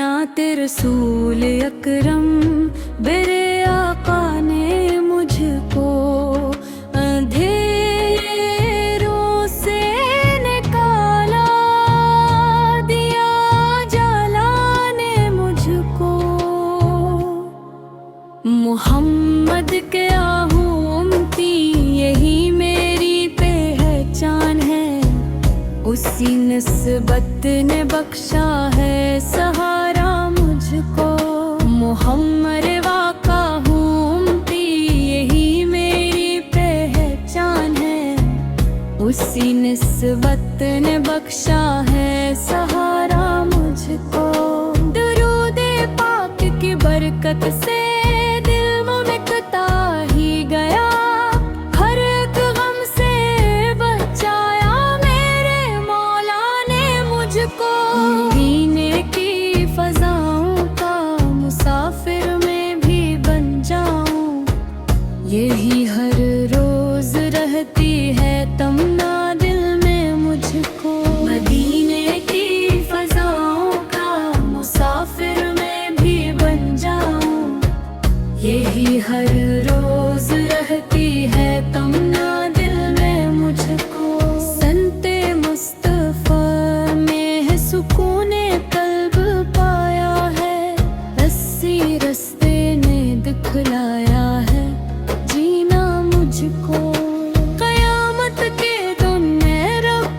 नात रसूल अकरम मेरे आका ने मुझको अंधेरों से निकाला, दिया जलाने मुझको। मोहम्मद के उम्मती यही मेरी पहचान है, उसी निस्बत ने बख्शा है सहारा मुझको। मोहम्मद वाका हूँ उम्मती यही मेरी पहचान है, उसी निस्बत ने बख्शा है सहारा मुझको। दुरूद पाक की बरकत से दिल मुमकता ही गया, हर एक गम से बचाया मेरे मौला ने मुझको। मदीने की फजाओं का मुसाफिर में भी बन जाऊं, यही हर रोज रहती है तमन्ना दिल में मुझको। मदीने की फजाओं का मुसाफिर में भी बन जाऊं, यही हर रोज रहती है तमन्ना दिल में मुझको। संते मुस्तफा में है सुकूने कल्ब पाया है, रस्सी रस्ते ने दिखलाया है जीना मुझको। कयामत के दिन में रब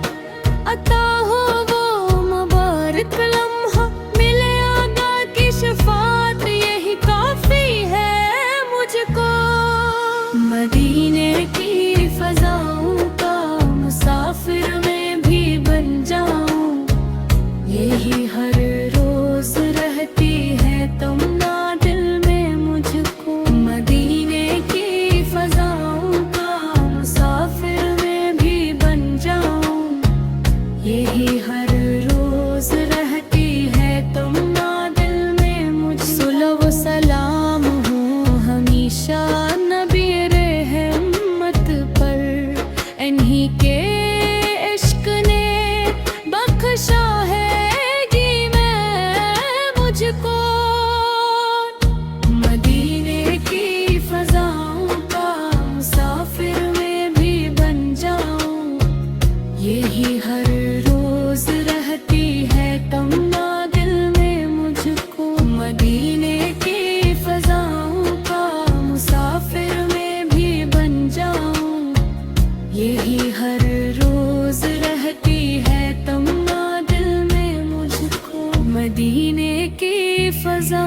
अता हो वो मुबारक लम्हा, मिले आगा की शफात यही काफी है मुझको। मदीने की फजाओं का मुसाफिर में भी बन जाऊं, यही हर रोज रहती है तमन्ना दिल में मुझको। मदीने की फजाओं का मुसाफिर में भी बन जाऊं, यही हर रोज रहती है तमन्ना दिल में मुझको। सुलह व सलाम हो हमेशा नबी रहमत पर, इन्हीं के इश्क ने बख्शा है जी मैं मुझको। मदीने की फजाओं का मुसाफिर में भी बन जाऊं, यही हर रोज रहती है तमन्ना दिल में मुझको। मदीने की फजाओं का मुसाफिर में भी बन जाऊं, यही हर रोज रहती है तमन्ना दिल में मुझको। मदीने की फजा